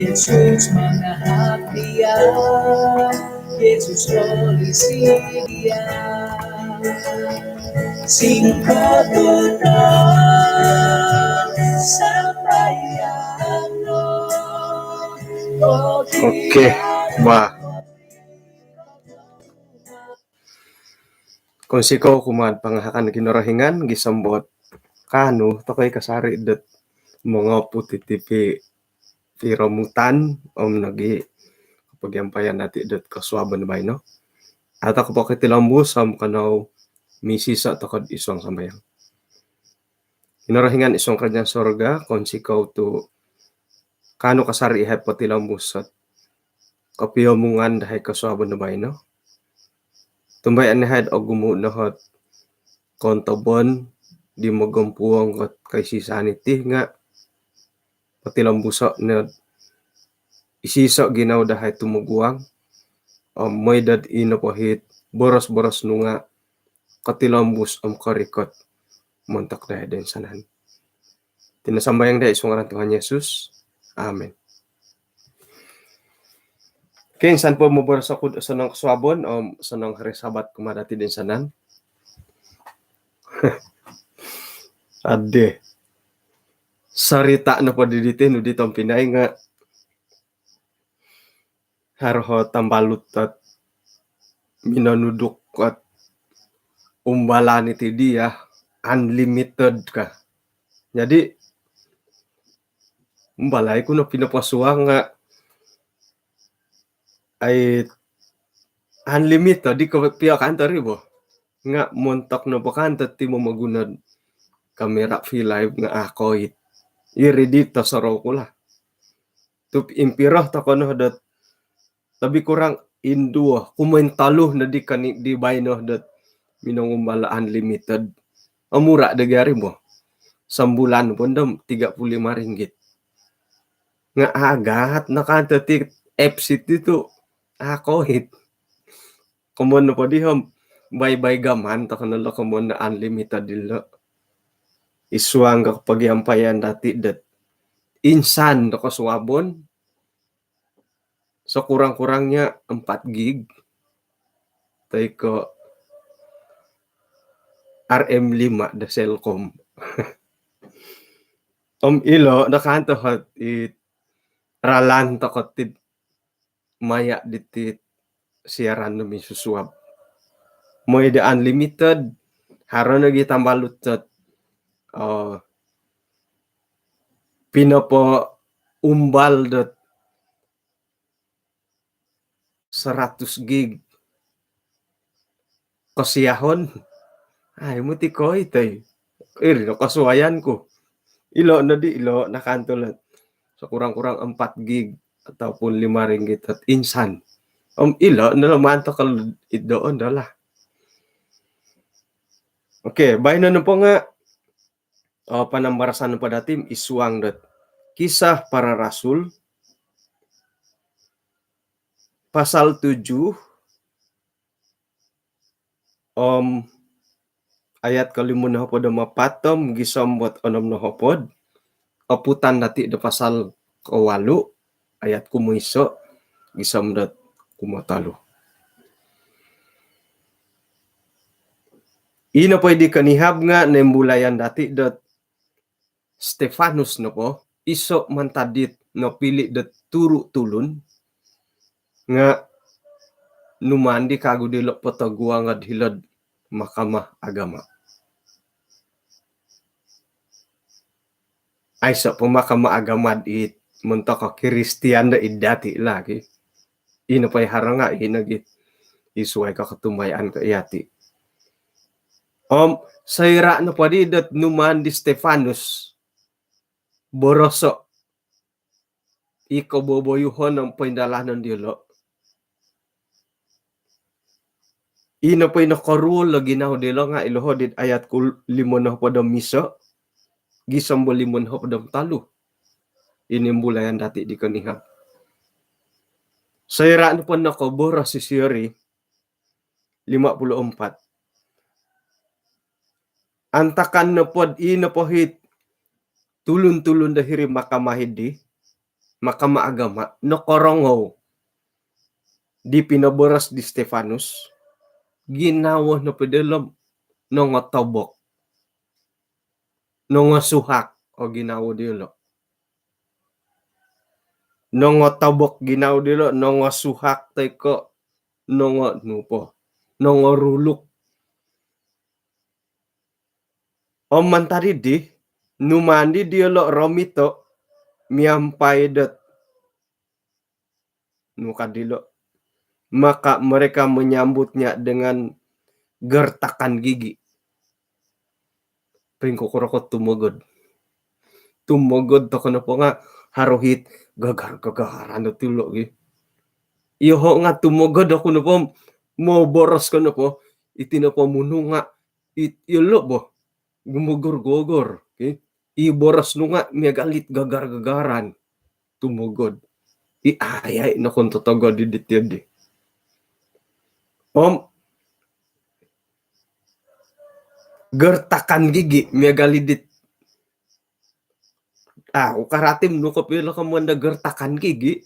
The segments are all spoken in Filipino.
Yesus mga hatian, Yesus polisiya, singkatutan sampayan no. Oke, ba. Kung siko kuman pangahakan kinarahingan gisambot kanu tokoy kasari det mga puti tipi piramutan nagi pagyampayan nati det kaswaban bay no. Ata ko pakitilambu sam kanaw misisa tokod isong sambayang. Kinarahingan isong kanyang sorga kung sikaw tu kanu kasari ihay patilambusat kapiyamungan dahay kaswaban bay no. Tumbayan ni had og gumuunahot kontabon di magampuang kat kay sisaniti nga patilambusa na isisa ginaw dahay tumuguang may dad inapahit boros-boros nunga katilambus am karikot montak dahay din sanan. Tinasambayang dahay isungaran Tuhan Yesus. Amen. Okay, saan po mo boros ako sa nang kaswabon sa nang hari sabat kumadati din sanan? Ade. Sarita na po dito no dito ang Pinay nga harho tambalut at minanuduk at umbala ni ti dia unlimited ka. Jadi umbalay ko na pinapasuwa nga ay unlimited di ko piya kanta ribo nga montak na bakanta ti mo magunad kamera live nga akoy iredita sa raw ko la tup impirah ta kono dat tabi kurang indua kumentalo na di kani di bayno dat minangumbala unlimited amura dagari mo sambulan po ndam 35 ringgit nga agat nakanta ti FC dito ako hit kumon na po dihom bye gaman ta kanala kumon na unlimited dilo iswang ka pagyampayan dati dat insan na kaswabon so kurang-kurangnya 4 gig tay ko RM5 da Cellcom ilo nakanto hat it ralan takot ti maya diti siaran no misusuab mo ida unlimited haron nagi tambalutot pinapo umbal dot 100 gig kasiyahon ay muti ko itoy no kasuwayan ko ilo na di ilo nakantulat so kurang-kurang 4 gig ataupun 5 ringgit at insan ilo na naman to kal doon dala. Okay, bahay na po nga panambarasan pa datim iswang dat Kisah Para Rasul pasal 7 ayat kalimun na hapod mapatom gisambot onom na hapod aputan nati da pasal 8 ayat kumuiso gisamdat kumatalo. Ina pwede kanihab nga nembulayan dati dat Stefanus no po iso mantadit no pili dat turu tulun nga numandi kago dilo patagwa nga hilad Mahkamah Agama. Ay sa Mahkamah Agama it munta ka Kristiyan da idati lagi. Ina pay haranga inagit isuway ka katumayan ka iyati. Sayra na pwede dat numan di Stefanus boroso ikaw boboyuhon ng paindalanan dilo. Ina pa'y nakarul lagi na dilo nga iluhodid ayat ko limon na padam miso gisambol limon na padam talo inimbulayan dati di kanihab. Sayra na po nakabora si Siri 54 antakan na pod ina pohit tulun-tulun dahiri makamahidi Mahkamah Agama nokorongo di pinaboras di Stefanus ginawa no pedelom nongo tobok nongo suhak o ginawa dilo nongo tobok ginawa dilo nongo suhak teko nongo nupo nongo ruluk oman tadi di numandi dilo romito miampaidet nuka dilo maka mereka menyambutnya dengan gertakan gigi. Pingkokorokot tumogod to kono po nga harohit gagar-gagaran na tulo gi. Iho nga tumogod ako na po mo boros kono po itinapamuno nga ilo bo gumugor-gogor. Okay? Iboros no nga miagalit gagar-gagaran tumogod. Iayay na kung totogod diditid. Gertakan gigi miagalidit ukaratim no kapila ka mo gertakan gigi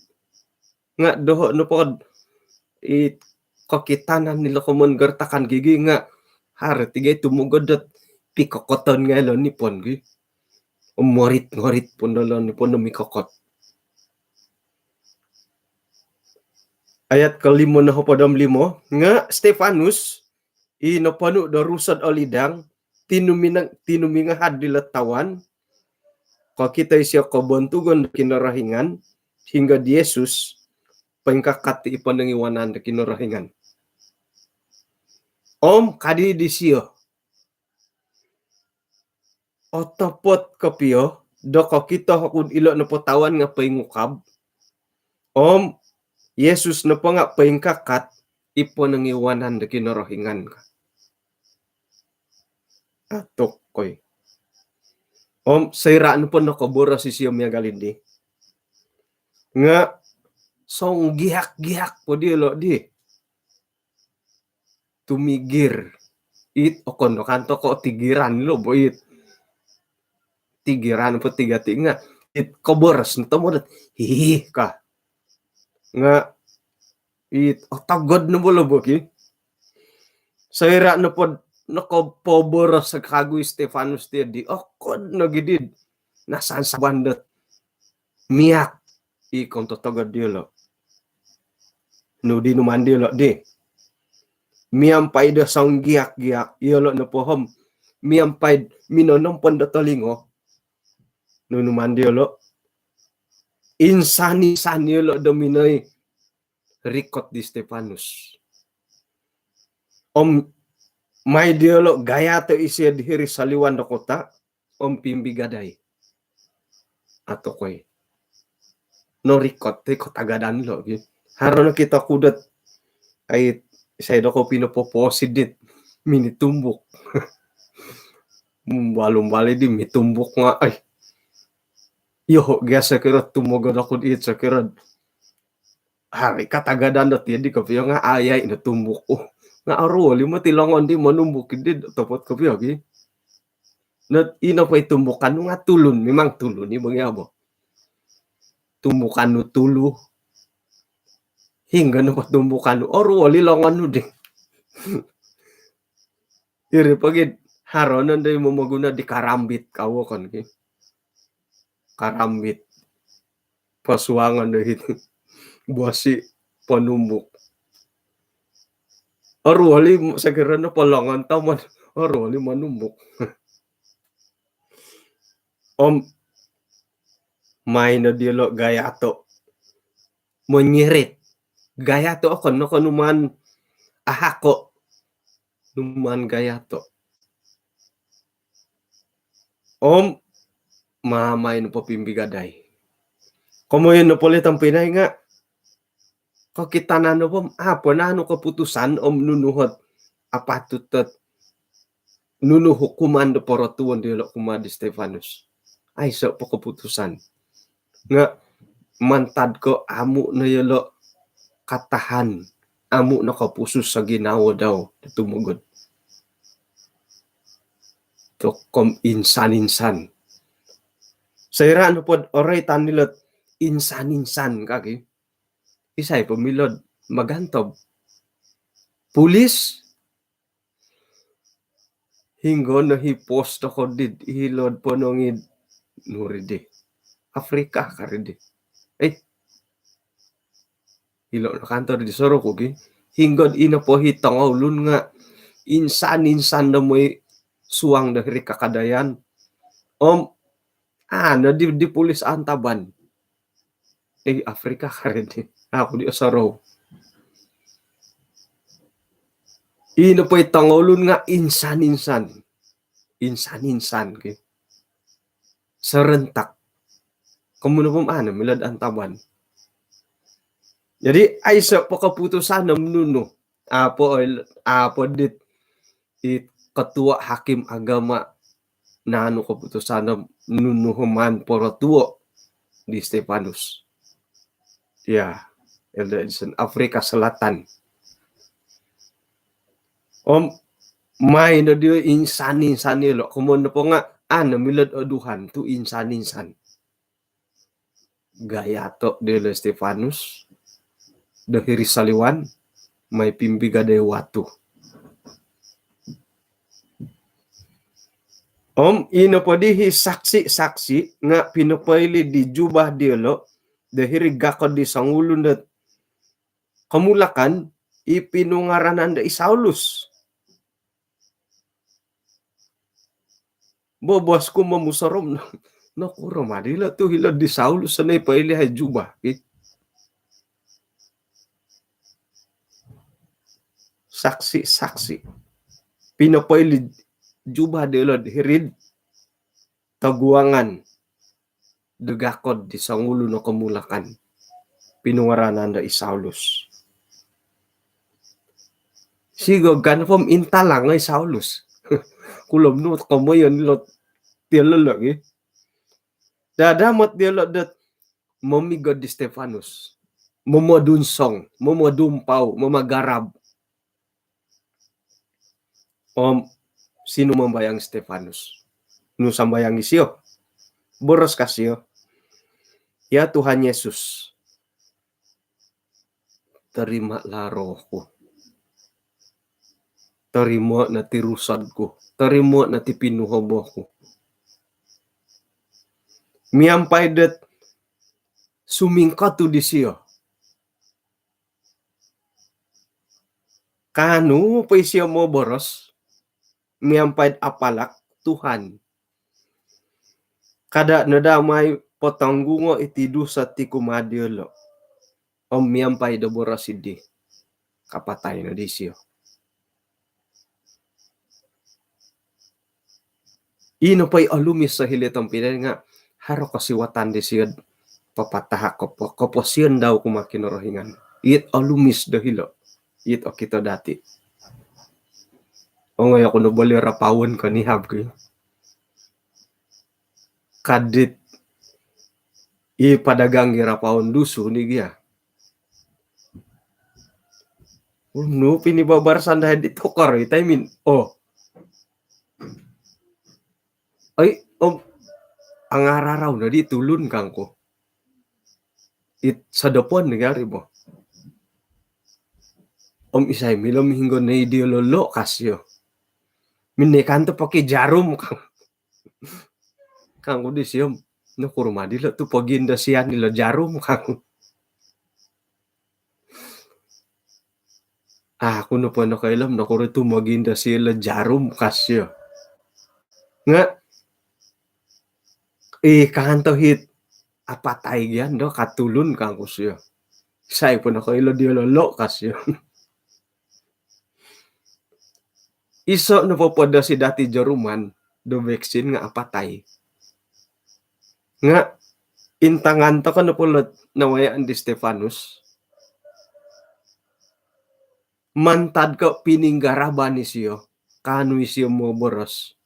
nga doho no po kakitanan nila ko mo gertakan gigi nga hartigay tumugod at pikokoton nga lo ni pon gi umorit-ngorit pon lo ni pon mikokot ayat kelimo na hopadam limo nga Stefanus inopanu darusad olidang tinumingahad dilatawan kau kita isya kabontugon kinarahingan hingga di Yesus pengkakat ipanangiwanan kinarahingan. Kadi di siya otopot kapio doko kita hakun ilo na potawan nga pengukab Yesus na pa nga pengkakat ipanangiwanan kinarahingan ka. Atok koy. Sairaan po nakabura si siya miyagalindi. Nga, song gihak-gihak po di lo di. Tumigir. Okon kanto ko tigiran lo bo tigiran po tigati nga. Kaboras nito mo hihi ka. Nga, otagod na mo lo bo ki. Sairaan na po nakapoboros sa kagoy Stefanus di okod no gidid nasaan sa bandat miyak ikon totogod dilo no di numan dilo di miampay da sang giyak-giyak yolo na pohom miampay minonom pondatolingo no numan dilo insani yolo dominoy rikot di Stefanus may dialog gaya to isya dihiri saliwan na kota pimbigaday ato koy no rikot te kotagadan lo haro na kita kudat ay say do ko pinopoposidit minitumbok walong-wali di mitumbok nga ay yo gasa kirot tumogod ako dit sa kirot hari katagadan do ti di ko nga ayay na tumbok nga aro limo tilongon di manumbuk di topot ko gi not ino pa tumbukan nga tulun memang tulun ni bangyabo tumbukan no tulu hingga no patumbukan oro lilongon no di iri pagid haronon day mo maguna di karambit kawo kon ki karambit pasuangan do hit buasi panumbuk Arwali sa kira na palangan taman. Arwali manumbok. May na dilo gayato. Monyirit. Gayato ako no kanuman ahako. Numan gayato. Mamay no papimbigaday. Komo yun no polit ang pinay nga. Kakita na no pom, na keputusan nunuhot apatutet nunuh hukuman de porotuan di kuma di Stefanus. Ay so po keputusan. Nga mantad ko amu na yelo katahan amu na kapusus sa ginawa daw tumugod. To kom insan. Sayra ano pod oray tanilot insan-insan kaki. Isay pamilod magantob. Pulis hinggo na hipost ako did hilod po nungid nuride. Afrika karide. Hilo na kantor di soro ko gi. Hinggo ina po hitang ulun nga insan-insan na mo'y suwang dari kakadayan. Di pulis antaban. Afrika karide. Ako di soro. Ina po itangulun nga insan-insan. Insan-insan. Okay? Serentak. Kamuno po milad antaban. Jadi ay sa pakaputusan ng nuno. Apo dit ketua hakim agama na kaputusan ng nuno human poratuo di Stefanus. Ya, Afrika Selatan. May na diyo insan-insan nilo. Kumuno po nga, milad aduhan to insan-insan. Gayato de Stefanus. Dahiri saliwan, may pimbiga de watu. Ino po dihi saksi-saksi nga pinupayli di jubah dilo dahiri gakod di sangulun na kamulakan ipinungaranan da Saulus. Bobos ko mamusarom no kuro madila tu hilad di Saulus sanay paili hay jubah. Saksi-saksi. Pinapayli jubah dilo hirid taguangan degakod di sangulo no kamulakan pinungaranan da Saulus. Sigo ganfom intalang ay Saulus. Kulom no kamoyon lot tilo lagi. Dadamot dilo dat mamigod di Stefanus. Momodunsong, momodumpaw, mamagarab. Sino mambayang Stefanus? No sambayang isiyo. Boros kasyo. Ya Tuhan Yesus. Terima laro ko. Terima na tirusad ko. Terima na tipinuhobo ko. Miyampay dat sumingka to di siyo. Kano pa siya mo boros? Miyampay apalak Tuhan. Kada nadamay potanggungo itidu sa tikumadiyolo. Miyampay da boros idi. Kapatay na di siyo. Ino pa'y alumis sa hilitang pinay nga haro kasiwatan di siya papatahak ko po. Kaposiyan daw kumakinorohingan. It alumis dahilo. It o kita dati. O ngayon ko nabali rapawon ka ni hab ko. Kadit ipadagang rapawon duso ni Gia. No, pinibabarsan dahil dito karoy. I mean, ang araraw na di tulun kang ko. It sa dapon nangyari mo. Isay milam hinggo na ideololo kasyo. Minekanto paki jarum kang. Kang ko di siyom. Nakuruma dila to paginda siya nila jarum kang. Ako na po nakailam nakurito maginda sila jarum kasyo. Nga kanto hit apatay yan do katulun kang ko siya. Say po nakailo diololo kasyo. Iso na po pada si dati Jaruman do vaccine nga apatay. Nga intangan to ka na po nawayaan di Stefanus. Mantad ka pininggaraban ni siyo. Kano siyo mo boros.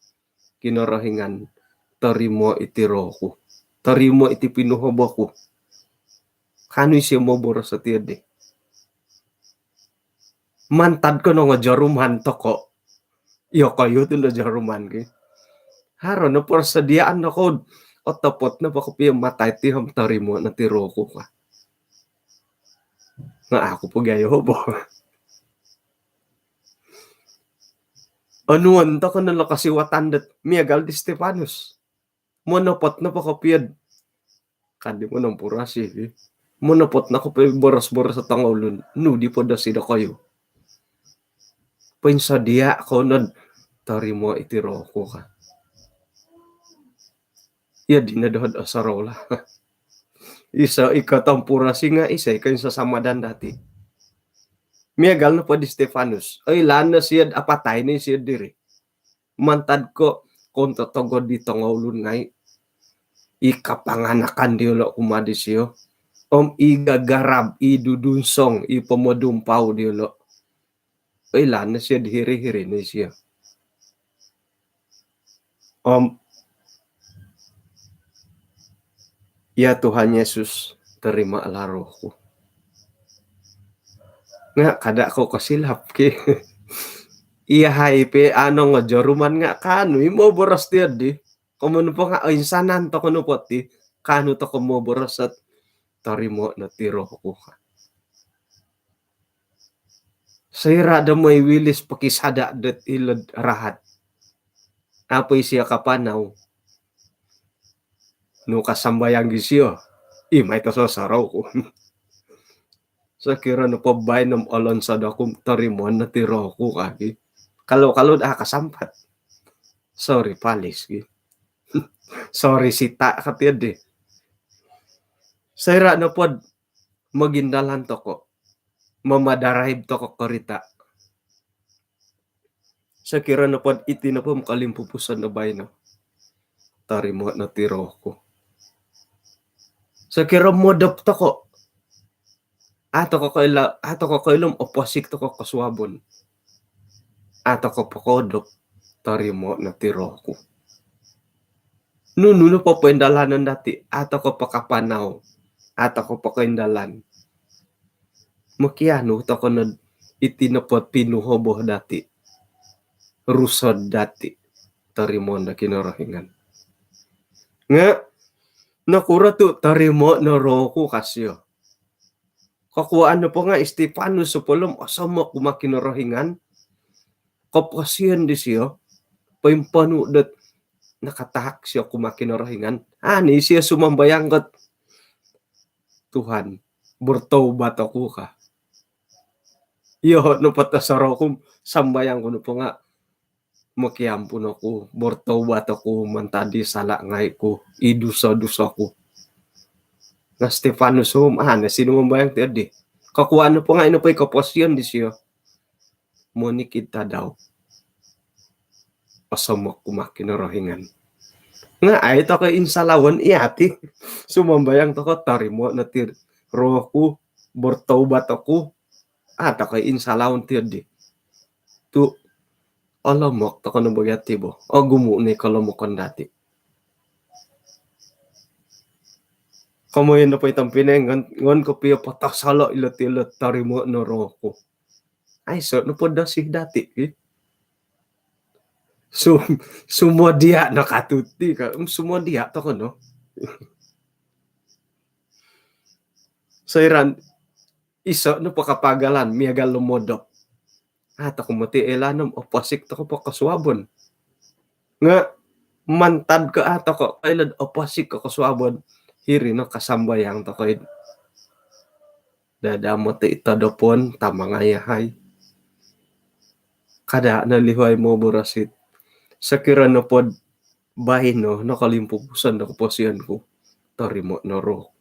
Kinorohingan. Tarimo itiro ko. Tarimo iti pinuhobo ko. Kano siyo mo boros sa tiyadi. Mantad ko nga Jaruman to ko. Iyo kayo ito na Jaruman. Haro na persediaan ako. Otopot na baka piyo matay ti ham tarimo na ti Roku ka. Nga ako po gayo bo. Anuan ta ka nala kasiwatan dat miagal di Stefanus. Monopot na baka piyad. Kandi mo nang purasi. Monopot na ko pa boros-boros sa tangolun. No, di po da sila kayo. Pinsa dia ko na tarimo iti Roku ka. Ya di na doon asarola. Isa ikatampurasi nga isa ikaw sa samadan dati. Miagal na po di Stefanus. Ay lana siya apatay na siya diri. Mantad ko kung totogod di tangolun ngay. Ikapanganakan di ulo kumadi siyo. Igagarab, idudunsong, ipamodumpaw di ulo. Ay lana siya dihiri-hiri na siya. Ya Tuhan Yesus, terima laro ko. Nga, kada ko kasilap ki. Iya haipe ano nga jaruman nga kano, imo boros ti di. Kumuno po nga, insanan to kuno po ti, kano to kumo boros at tarimo na tiro ko ka. Sayra da may wilis pakisada dat ilad rahat. Apoy siya kapanaw. No kasambayang gisyo. May to sa saraw ko. Sa kira no pabay ng alon sa dakum tarimon na tiro ko kaki. Kalau kasampat. Sorry palis. Sorry sita katiyad eh. Sayra na pod magindalan to ko. Mamadarayib to ko korita. Sa kira na pod iti na po makalimpupusan na bay na. Tarimo na tiro ko. Sa kira modop to ko. Ato ko kailom oposik to ko kaswabon. Ato ko pakodop. Tarimo na tiro ko. Nuno po pendalanan dati. Ato ko pakapanaw. Ato ko pakaindalan. Makiano to ko na itinapot pinuhobo dati. Rusod dati. Tarimo na kinarahingan. Nga, nakura to tarimo na Roku kasyo. Kakuhaan na po nga Stefanus so polom asama kumakinarahingan. Kapasiyan di siya. Paimpanudat nakatahak siya kumakinarahingan. Ani siya sumambayangkat. Tuhan, bertobat ako ka. Iyo, no patasaraw kong sambayang ko no po nga. Makiampun ako, bertobat ako, mantadi sala ngay ko, idusa-dusa ko. Nga Stefanus na sino mambayang tiyadi. Kakuha na po nga, ino pa ikapasyon di siya. Muni kita daw. Pasamak kumakinarahingan. Nga ay ito kay insalawan iyati. Sumambayang to ko, tarimo na Roku, bertobat ako. Ito kay insalawan tiyadi. Tu alamok to ko na bagati bo. O gumuni kalamukan dati. Kamoy na pa itang pinengan. Ngon ko piya patasala ilat-ilat tarimo na Roku. Ay so, napoda si dati eh. So, sumodiya nakatuti ka. Sumodiya to ko no. So iran, iso no pakapagalan, miyagal lumodok. Ato kumati elanam, opasik to ko pakaswabon. Nga, mantad ka ato ko, kailan opasik ko kaswabon, hiri no kasambayang to ko. Dadamo te itadopon, tamangayahay. Kada nalihuay mo burasit. Sa kira no pod, bahay no, nakalimpupusan na kapasiyan ko, tarimo na Roku.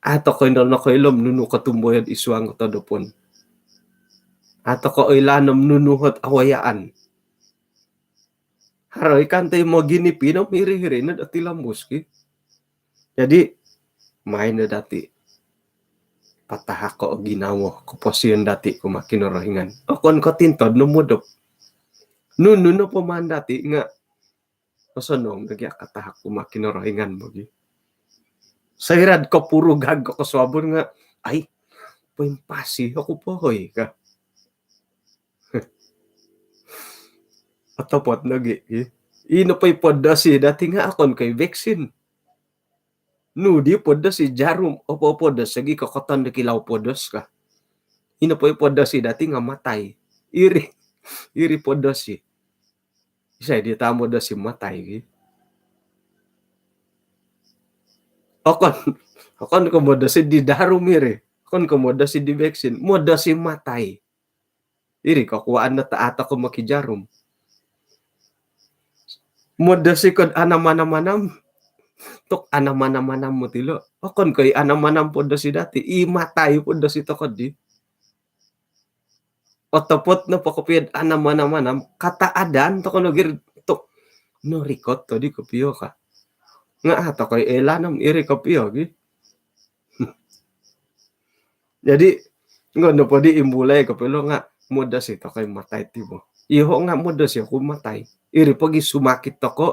Ato ko na nakailom nuno katumboyan iswang tadopon. Ato ko ilanam nunuhot awayaan. Haroy kantay mo ginipinaw miri-hiri na dati lambuski. Jadi may na dati patahak ko ginawa kapasiyan dati kumakinarahingan. O kon ko tintod numudop. Nuno po man dati nga kasanong nagyakatahak kumakinarahingan mo gi. Sa hirad ko puro gag ko kaswabon nga, ay, paimpasi ako po hoy ka. Atapot lagi, ino pa'y podda si dati nga akon kay vaccine. No, di podda si jarum opo podda sagi kokoton da kilaw poddas ka. Ino pa'y podda si dati nga matay. Iri podda si. Isay di tamo da si matay. Okon ko moda si di darum iri. Okon ko moda si di vaccine. Moda si matay. Iri kakuaan na taata ko makijarum. Moda si kod anam-anam-anam. Tok anam-anam-anam mo tilo. Okon ko'y anam-anam podda si dati. Imatay podda si tokod di. Otopot na pakopiyad anam-anam-anam. Kataadan to ko nagir. Tok. No rikot to di kopiyo ka. Nga ato ko'y elanam iri kopiyo. Jadi ngono po di imbulay kapilo nga moda si to kay matay tibo. Iho nga moda siya kumatay. Iri pagi sumakit to ko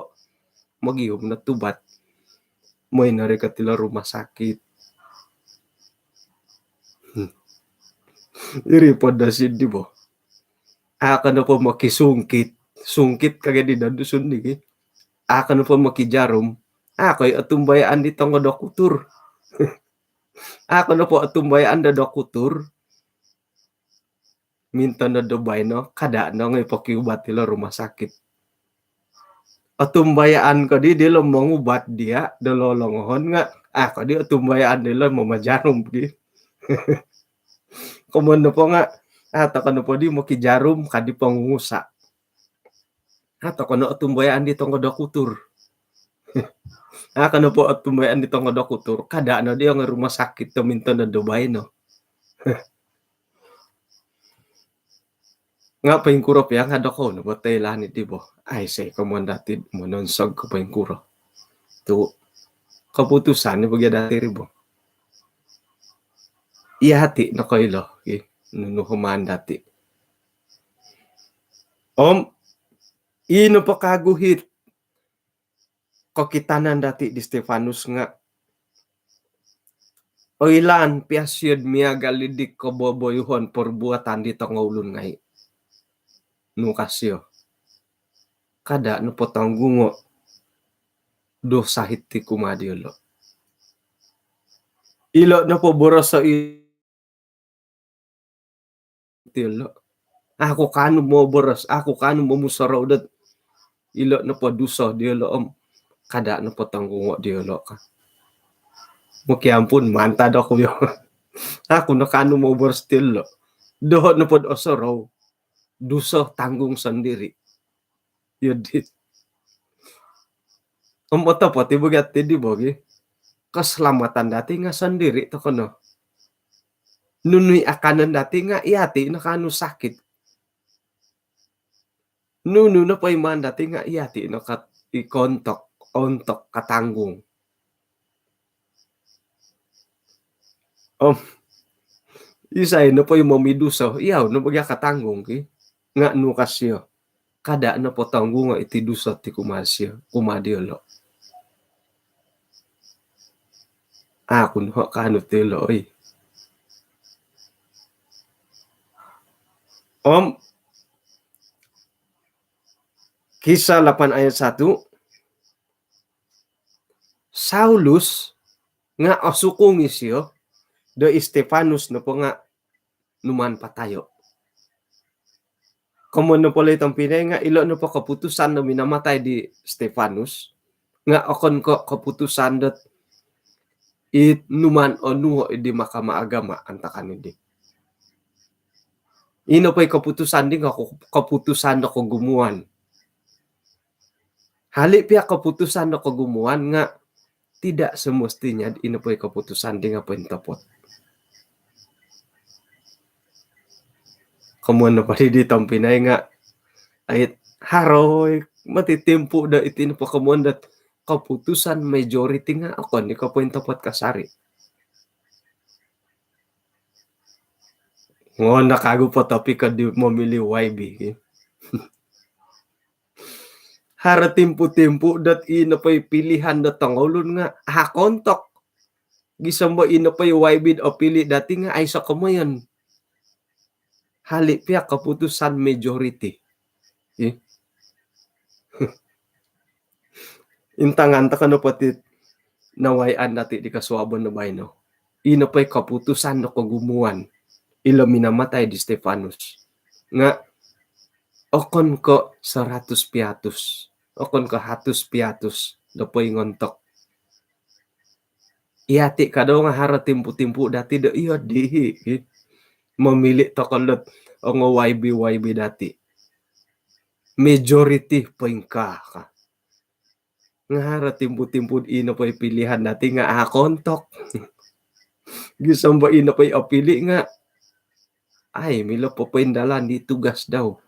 magihom na tubat. Moy na rin katila rumah sakit. Iri po da si dibo. Aka na po makisungkit. Sungkit kagad di dandusun di. Aka na po makijarum. Ako'y atumbayaan dito nga dokutur. Ako na po atumbayaan da dokutur. Minta na dobay no. Kada na nga ipakiubat nila rumah sakit. Atumbayaan ko di dilo mangubat dia. Dalolongohon nga. Ako di atumbayaan nila mamajarum. Kumano po nga. Ato ka na po di makijarum kadi pangungusa. Ato ka na atumbayaan dito nga dokutur. Ako na po atumbayaan dito nga dokutur. Kada na di nga rumah sakit to minta na dobay no. Nga pa yung kurop yang ada ko no batay lani dibo. Ay say komandati mo nonsog ko pa yung kuro. To kaputusan ni bagya dati ribo. Ihati na kayo lo. Nuno humaan dati. Ino pa kaguhit. Kokitanan dati di Stefanus nga. Oilan piasyod miya galidik ko boboyuhon perbuatan dito nga ulun ngay. Nukasyo. Kada no potanggungo dosa hiti kumadi lo. Ilo na po boros sa ilo. Ako kanu mo boros, ako kanu mo musaraw dat. Ilo na po duso di lo kada no potanggungo di lo ka. Mukiampun mantad ako yo. Ako na kanu mo boros tilo. Doho na po osaraw. Duso tanggung sendiri. Yudit. Oto po tibugat di bogi. Keselamatan dati nga sendiri to kono. Nunui akanan dati nga iati na kanu sakit. Nunu na pa iman dati nga iati na kat ikontok ontok katanggung. Isay na po yung mamiduso. Iyaw na bagya katanggung ki. Nga nukasyo. Kada na po tanggung nga iti duso ti kumasyo. Kumadiolo. Ako no kanu tilo oy. Kisah 8 ayat 1. Saulus nga osukong isyo do Stefanus no po nga numan patayo. Kumon no po itong pinay nga ilo no po kaputusan na minamatay di Stefanus nga akon ko kaputusan dat it numan o nuho di makamaagama antakan hindi. Ino pa'y kaputusan din ako kaputusan na ko gumuan. Hali piya kaputusan na ko gumuan nga tidak semestinya ino pa'y kaputusan din nga pentapot. Kamuan na pali ditong pinay nga ay haroy matitimpo da itin po kamuan dat kaputusan majority nga ako ni ka pentapot kasari. Ngon nakago po topic ka di mamili YB. Hara timpo-timpo dat ina pa'y pilihan dat tangolun nga hakontok. Gisamba ina pa'y YB o pili dati nga ay sa kamayan. Hali piya kaputusan majority. Intangan ta kano pati nawayan dati di kasuabon na bayno. Ino pa'y kaputusan no kagumuan. Ilo minamatay di Stefanus. Nga, okon ko 100 piatus. Okon ko 100 piatus. Dapoy ngontok. Iati ka daw nga hara timpu-timpu dati do iyo di. Memilih tokolot o nga YB dati. Majority poingka ka. Nga hara timpu-timpu ino pa'y pilihan dati nga kontok. Gisang ba ino pa'y apili nga. Ay, milo po dalan di tugas daw.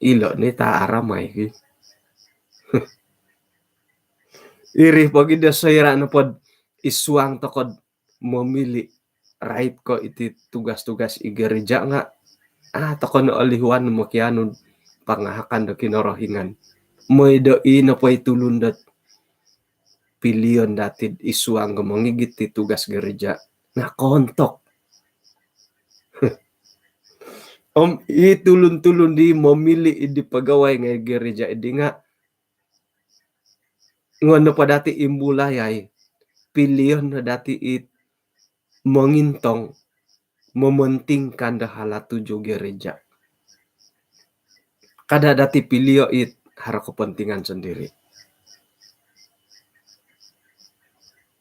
Ilo ni taaramay. Iri pag idasayra na pod iswang tokod memili right ko iti tugas-tugas igereja nga tokod no alihuan mo kianon pangahakan do kinorohingan. Moy do ino pa'y tulundat piliyon dati iswang mangigit ti tugas gereja nga kontok. Itulun-tulun di memili idi pagaway nga gereja idi nga ngono pa dati imbulayay piliyon na dati mengintong mementingkan dahala tujuh gereja. Kada dati pilio hara kepentingan sendiri.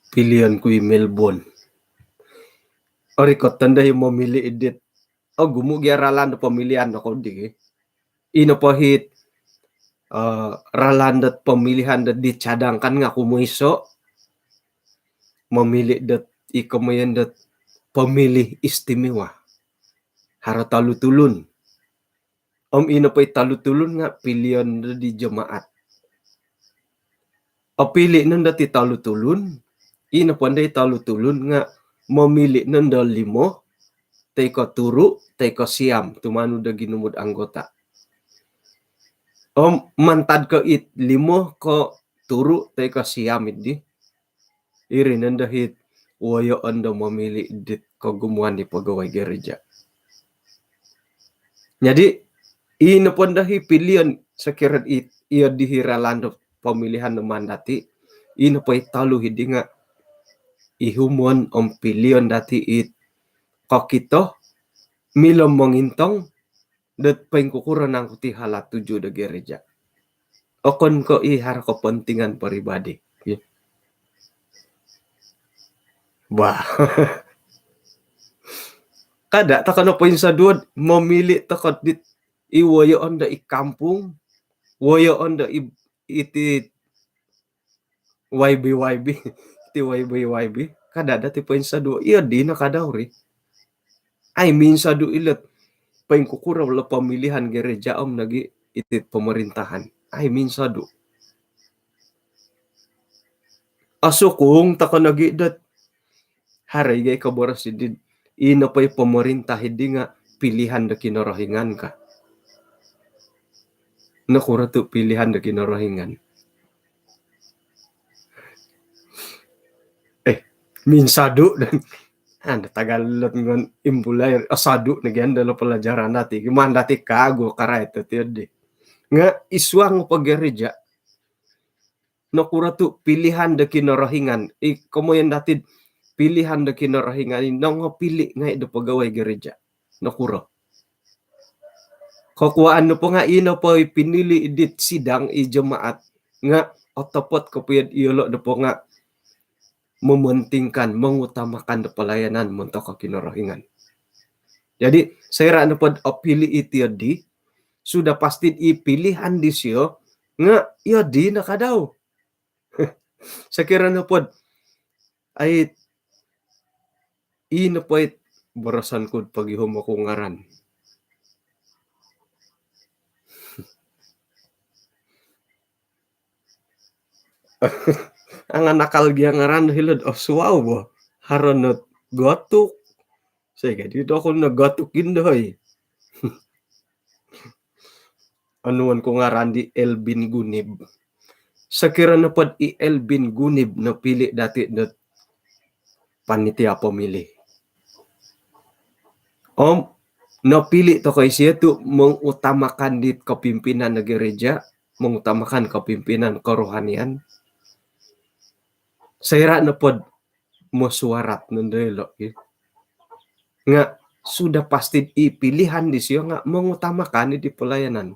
Pilihan kui Melbourne. Ori ko tanda yung memilih edit. Gumu ralan pemilihan ako di. Ino pahit ralandat pemilihan dat dicadangkan nga kumuiso memilih dat ikomayan dat pemilih istimewa hara talutulun ino pa'y talutulun nga pilihan di jemaat pilih nanda ti talutulun ino panday talutulun nga memilih nanda 5 teko turu teko siam tumanu da ginumud anggota mantad ko 5 ko turu teko siam di iri nanda hit wayo anda memilih dit kagumuan di pegawai gereja. Jadi ino pandahi pilihan sekirat ia dihiralando pemilihan mandati ino pa'y talu hidi nga ihumon pilihan dati kokito milom mengintong dat pengkukuran ang kuti halat 7 da gereja. Okon ko ihar kepentingan pribadi. Wah. Kada takano poin sa duod memilih takot dit iwayo onda ikampung wayo onda iti YB ti YB kada dati poin sa duod iya di na kadawri ay minsa du ilet paing kukura wala pemilihan gereja nagi iti pemerintahan ay minsa du asukung takon nagi dat haray gay kaboras idid ino pa'y pemerintah hindi nga pilihan da kinorohingan ka. Nakura to pilihan da kinorohingan. Minsado dan tagalot ngon imbulay asado nagyan dalo pelajaran dati. Gimana dati kago karay to tiyo nga iswang paggereja. Nakura to pilihan da kinorohingan. Kamoyan dati pilihan da kinarahingan nang pili nga do pagaway gereja nakuro kukuan no po nga ino po pinili edit sidang jemaat nga otopot kapuyad iyolo do po nga mementingkan mengutamakan pelayanan montok kinarahingan. Jadi saya rano pod opili iti di sudah pasti pilihan di siyo nga iya di nakadaw. Sekira no pod ay ino pa'y barasan ko paghihom ako ngaran. Ang nakal giya ngaran hilod suwaw bo. Haronot gotuk. Sige, dito ako naggotukin doy. Anuan ko ngaran di Elvin Gunib. Sakira na pod Elvin Gunib na pili dati na panitia pemilih. Napili to kay siya to mengutamakan di kepimpinan na gereja mengutamakan kepimpinan kerohanian. Saya na pod musuarat nendelo nga sudah pasti pilihan di siyo nga mengutamakan di pelayanan.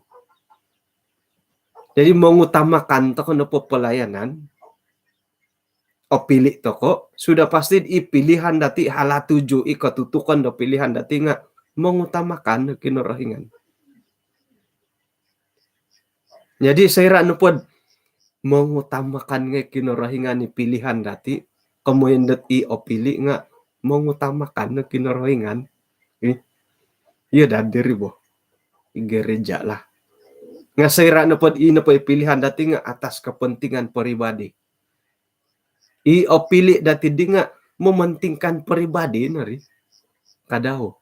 Jadi mengutamakan to kono pelayanan o pilih toko sudah pasti pilihan dati hala tuju ikatutukan do pilihan dati nga mengutamakan kinorohingan. Jadi saya rano pod mengutamakan nga kinorohingan ni pilihan dati kemudian dati o pilih nga mengutamakan kinorohingan. Iya dari boh gereja lah. Nga saya rano pod ino po pilihan dati nga atas kepentingan pribadi. O pilih dati di nga mementingkan pribadi nari kadao.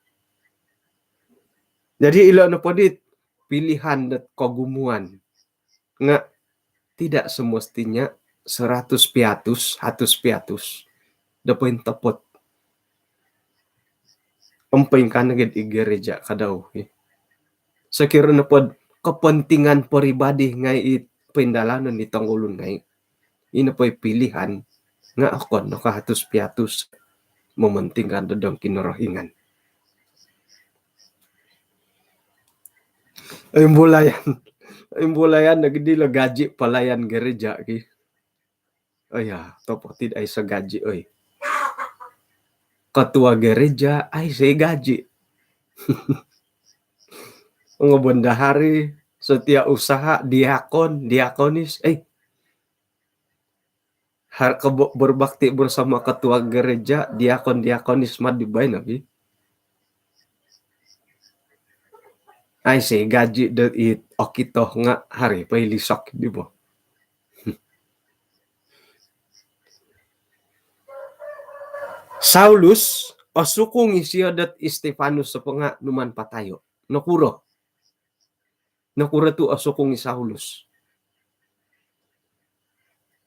Jadi ilo no podit pilihan dat kogumuan nga tidak semestinya 100 piatus, 100 piatus. Dapoin tepot. Empingkan agad gereja kadao. Sekira na pod kepentingan pribadi ngay pendalanan ni tanggulun ngay. Ino po pilihan nga akon no ka 100 piatus mementingkan dadang kinorohingan. Imbulayan nagdilo gaji pelayan gereja ki. Oh ya, topo tidak ay sa gaji oy. Ketua gereja ay sa gaji. Mga bendahari, setiap usaha, diakon, diakonis, berbakti bersama ketua gereja, diakon, diakonis mah dibayar nabi. Ay say gaji dat it okito nga hari pa ilisok di ba? Saulus osukong isiyo dat Stefanus sa nga numan patayo. Nakuro tu osukong ni Saulus.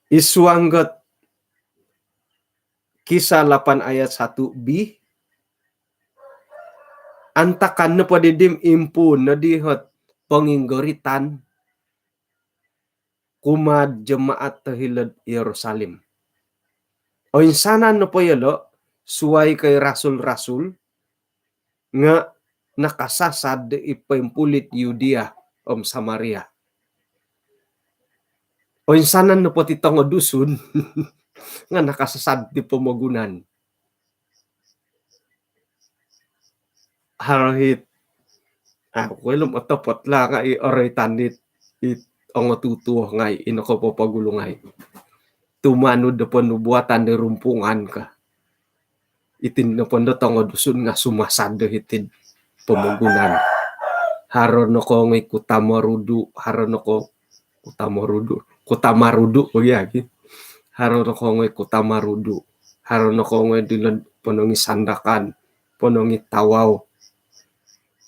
Isuanggot Kisah 8 ayat 1b. Antakan na padidim impun na dihot penginggoritan kumad jemaat tahilad Yerusalem. O insanan na po yalo, suway kay rasul-rasul, nga nakasasad ipimpulit Yudea o Samaria. O insanan na po titong dusun, nga nakasasad di pamagunan. Harohit, welom otopot lang nga i-oritanit ang tutuh ngay, inako po pagulungay. Tumanod na po nubuatan ni rumpungan ka. Itin na po tong dusun nga sumasado hitid pamagunan. Haron ako ngay kutamarudu, haron ako kutamarudu, magyagi. Haron ako ngay kutamarudu, haron ako ngay dilan ponongi sandakan, ponongi tawaw.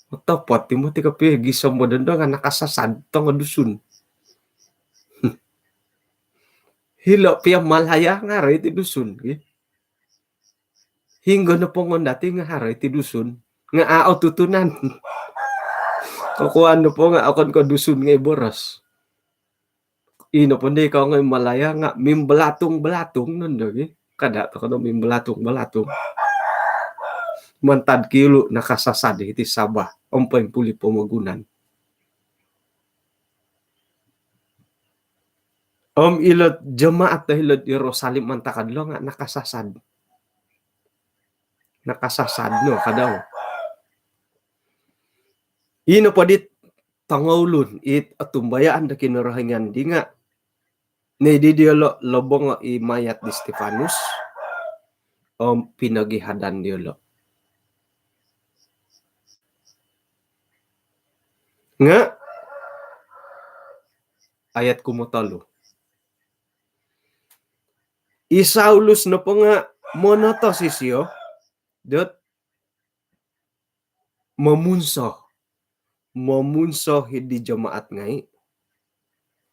Otopot, timuti ka pigi sa mo dando nga nakasasad tong dusun. Hilo pia malaya nga rin ti dusun. Hinggo na pongon dati nga haray ti dusun. Nga ao tutunan. Kukuhan na po nga akon ko dusun nga boras. Ino po di ka nga malaya nga mimbelatong-belatong nun dogi. Kada to ka no mimbelatong-belatong. Mantad kilo nakasasad iti sabah. Ompay puli pamagunan. Ilot jemaat dahil Yerusalem mantakadlo nga nakasasad. Nakasasad no kadaw. Ino pa dit tangawlun it atumbayaan da kinarahingan di nga ni didiolo lobong imayat di Stefanus pinagihadan diolo. Nga ayat kumutalo. Isaulus na po nga monotosisyo dot mamunso hindi jamaat ngay.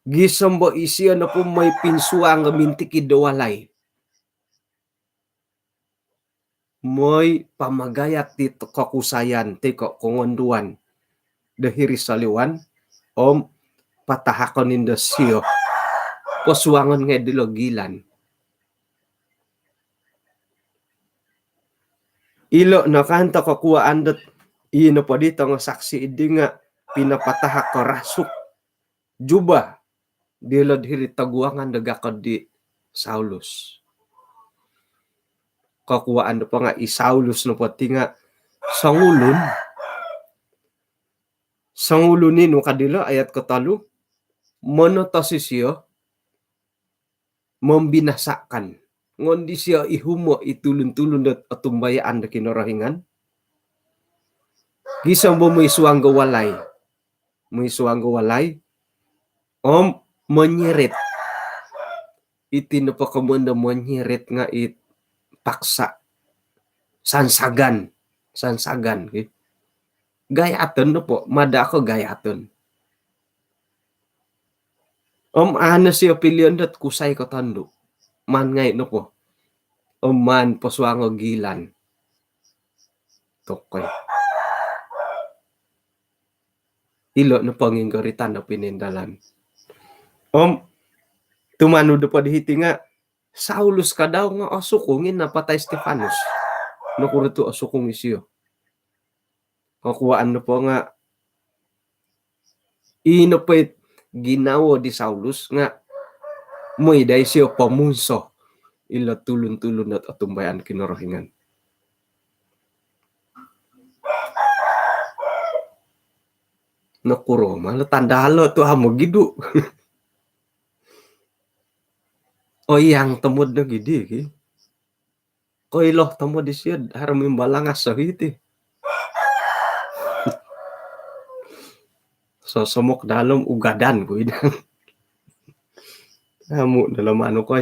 Gisambo isiyo na po may pinsuang mintiki dawalay. May pamagayat dito kakusayan tiko kongonduan dahiri saliwan patahakon indo siyo poswangon nga dilo gilan. Ilo no kanto ko kuwa andot ino po dito nga saksi idi nga pinapatahak ko rasuk juba dilo diri taguangan dagakod di Saulus. Kakuwaan po nga Saulus no po tinga sangulon nino kadilo ayat katalu monotosisyo membinasakan ngondi siya ihumo itulun-tulun dat atumbayaan da kinarahingan gisang mo isuang gawalay menyirit iti no pa kamunda menyirit nga it paksa sansagan gayaton no po mada ako gayaton ano siya piliyon dat kusay ko tando man ngay no po man poswango gilan tokoy ilo no panginggaritan na pinindalan tumano do pa dihiti nga Saulus ka daw nga asukungin na patay Stefanus no kuruto asukong isiyo kakuwaan no po nga ino pa ginawo di Saulus nga moy day siyo pamunso ila tulun-tulun at atumbayan kinarahingan. Nakuro malah tandalo to amo gidu. O yang temud na gidi ki. Ko iloh temud di siya haram imbalangas sa hiti. So somok dalam ugadan ko idang. Amo dalam ano ko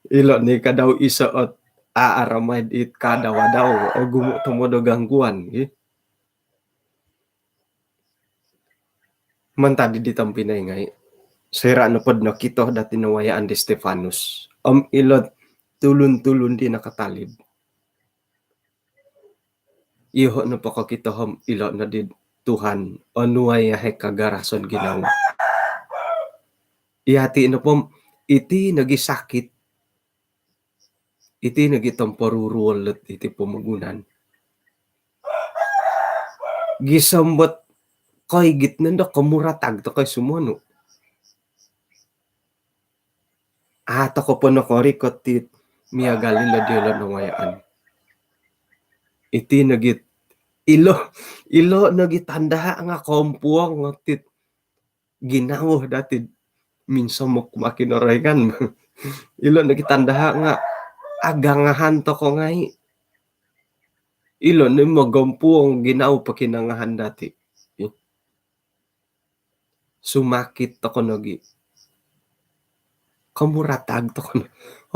ilo ni kadaw isa at aaramay it kadawadaw o gumo tumodo gangguan man tadi ditampinay ngay sira no pod no kito dati nawayaan di Stefanus ilot tulun-tulun di nakatalib iho no pa kito ilo na di Tuhan onuaya he kagarason ginawa ihati no po iti nagisakit iti nagitamparurulot iti pamagunan gisambot koy gitnan do kamuratag to kay sumuno ato ko po nakorikot tit miyagalila dilo nawayaan iti nagit ilo nagitanda nga kompuang tit ginawo dati minsan mo kumakinoregan ilo nagitanda nga agangahan to ko ngay ilo ni magampuang ginaw pa kinangahan dati sumakit to ko nagi kamuratag to ko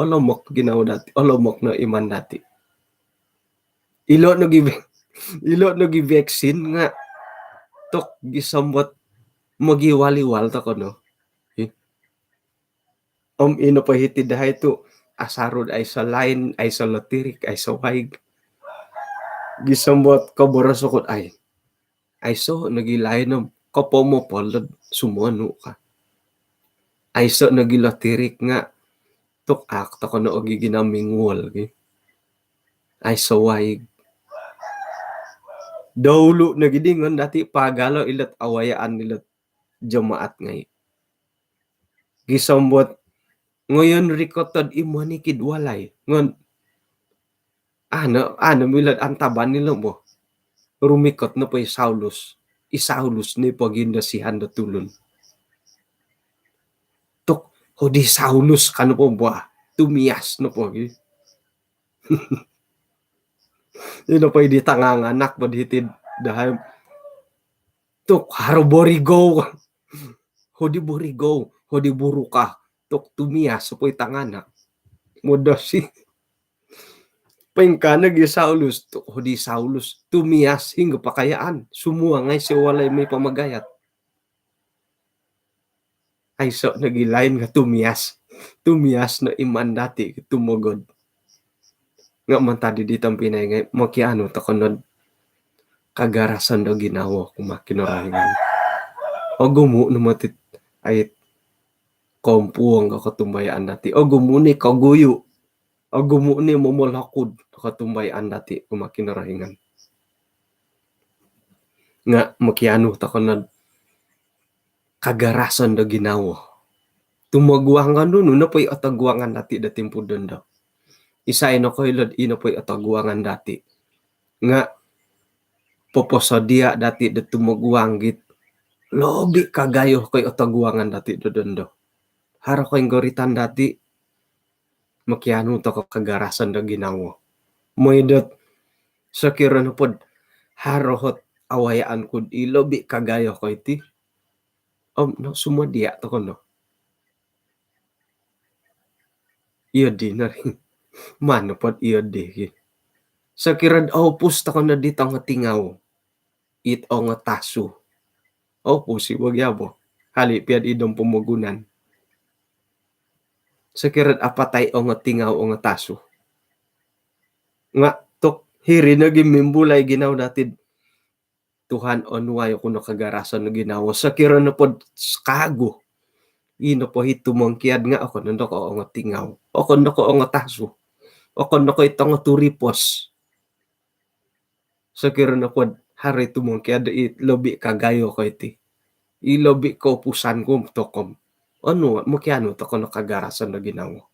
olomok ginaw dati olomok na iman dati ilo nagi vaccine nga tok gisambot magiwaliwal to ko no ino pa hiti dahay to asarod ay sa line ay sa lotirik ay sa waig gisambot kaborasokot ay so nagilain ng kapo mo polod sumuano ka ay so nagilotirik nga tok akto ko na ogi ginamingwol ay so waig dawlo nagidingon dati pagalo ilat awayaan nilat jamaat ngay gisambot ngayon rikotod imanikid walay ngon ano milad antaban nila mo rumikot na po Saulus ni pagindasihan na tulon tok hodi Saulus kano po ba tumiyas na po yun po hindi tanganganak ba ditid dahil tok haroborigo hodi buruka tok tumiyas po itangana modosi pengkana gi Saulus tok hodi Saulus tumiyas hingga pakayaan sumua ngay si walay may pamagayat ay so nagilain nga tumiyas na iman dati tumugod nga man tadi ditampinay ngay makiano takonod kagarasan daw ginawa kumakinorahingan o gumo no matit ay kompuang katumbayaan dati o gumuni kaguyo o gumuni momolakod katumbayaan dati kumakinarahingan nga makiano ta na kagarasan da ginawa tumagwangan no na po'y atagwangan dati dating pudon daw isa ino ko ilod ino po'y atagwangan dati nga poposodia dati da tumagwanggit lobi kagayo ko'y atagwangan dati dodondo haro ko'y goritan dati makiano to kagarasan da ginawa mo'ydot sakira na pod harohot awayaan kud ilobi kagayo ko'y ti no sumadia to kono iya di na rin mano pod iya di sakira opus to kono dito nga tingaw it o nga taso opus si wagyabo hali piad idong pumugunan sakira apatay o nga tingaw o nga taso nga tok hiri na gimimbulay ginaw dati Tuhan onwayo kuno kagarasan na ginawa sakira na pod kago ino po hitumangkiad nga ako nando ko nga tingaw ako nako nga taso ako nako itong turipos sakira na pod hari tumangkiad it lobi kagayo ko iti ilobi ko pusan ko tokom ano makiano to kono kagarasan na ginawa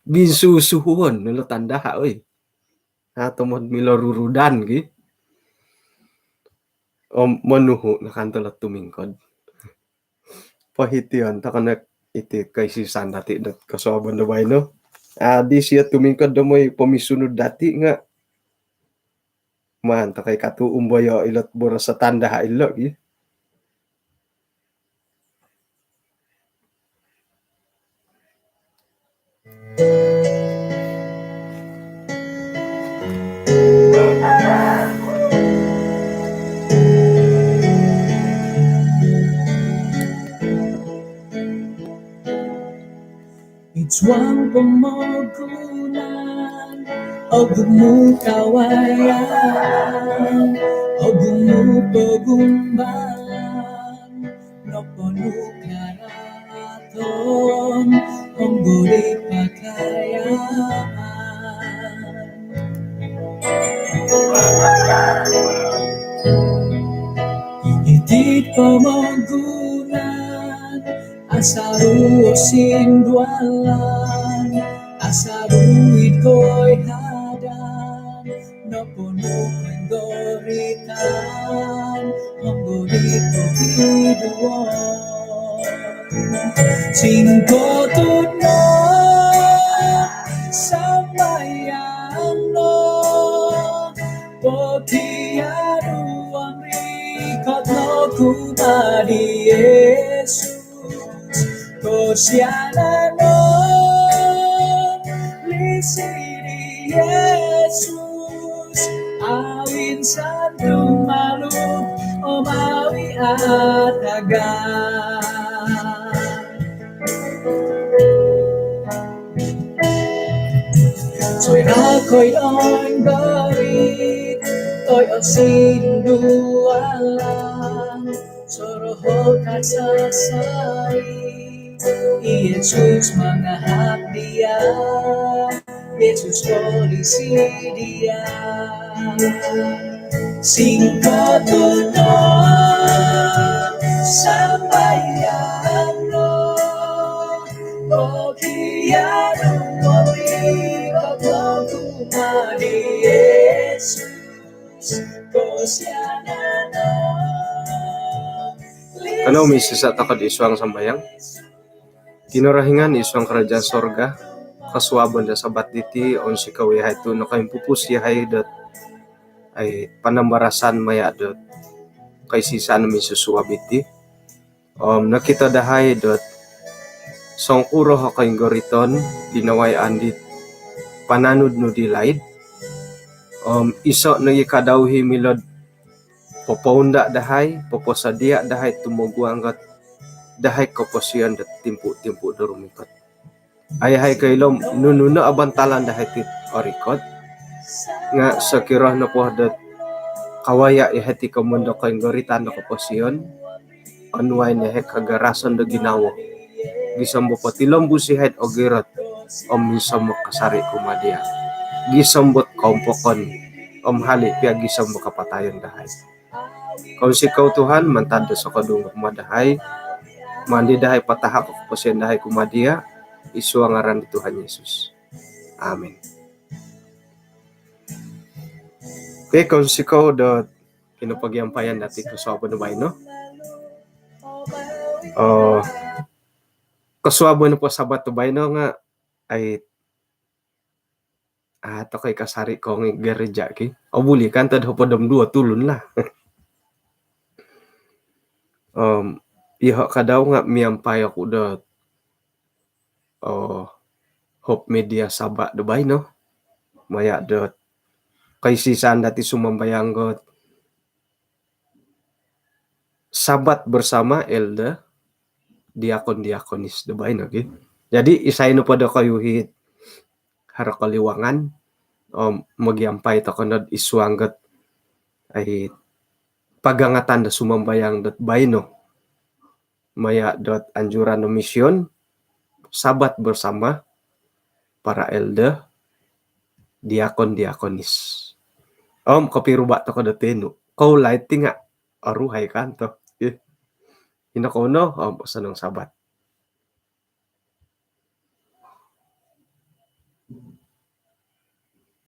binsusuhon nilo tanda ha oy hatomod milarurudan gi o manuho nakantalat tumingkod pahitian takanak iti kay si san dati dat kasoban da bay no di siya tumingkod da mo'y pamisunod dati nga man takay katuum bayo ilot bora sa tanda ha ilo gi Ituang pamagunan o gumukawayan o gumupagumbalan no panukaraton ang guri pakayaan itit pamagunan asaru sindwalan asaruit ko'y hadan no puno kendoritan ang gurito biduan singko tuno sambayan no potianu ang rikot no kumadi Yesus Kosiana no lisiri Yesus awin sandu malu omawi atagan Soy ako'y on garit to'y o sindualan soroho kasasay Yesus mga hapdia Yesus polisi dia singkat tuno sambayan no Kokiano wari kapaguma ni Yesus Kosiana no ano misisa takad iswang sambayang kinarahingan iswang kerajaan sorga kasuaban da sabat diti on si kawihay to no kayong pupus yahay dat ay panambarasan maya dot kay sisa namin susuwab iti nakita dahay dot songkuro ha kayong goriton dinaway andit pananud no dilaid iso nagikadawhi milod poponda dahay poposadia dahay tumugwangat dahay koposyon dat timpu-timpu durumikot ay kailom nununo abantalan dahay tit orikot nga sakirah na po dat kawaya ihati komondo ko gorita no koposyon onway ne kagarason do ginawo gisombo patilom busihet o gerot misombo kasari kumadia gisombot kompokon hali pia gisombo kapatayon dahay kung sikaw Tuhan mantado sa kadungog madahay mandi dahay patahak o posyon dahay kumadia isu ang ngaran ni Tuhan Yesus amin. Okay, kung sikaw do kinupagyampayan dati ko sa no bay no kaswabo na po sabat to bay no nga ay to kay kasari ko ng gereja ki buli kan tad hopodom dua tulun lah iho kadaw nga miyampay ako do Hope Media Sabak do bay no maya do kay sisan dati sumambayanggot sabat bersama elder diakon-diakonis do bay no ki jadi isay no pada kayuhit harakaliwangan magyampay to kanod isuanggat ay pagangatan da sumambayang dot bay no maya dot anjuran no misyon sabat bersama para elder diakon-diakonis kapiruba to kada teno kau lighting nga aruhay kanto ino ko no sanang sabat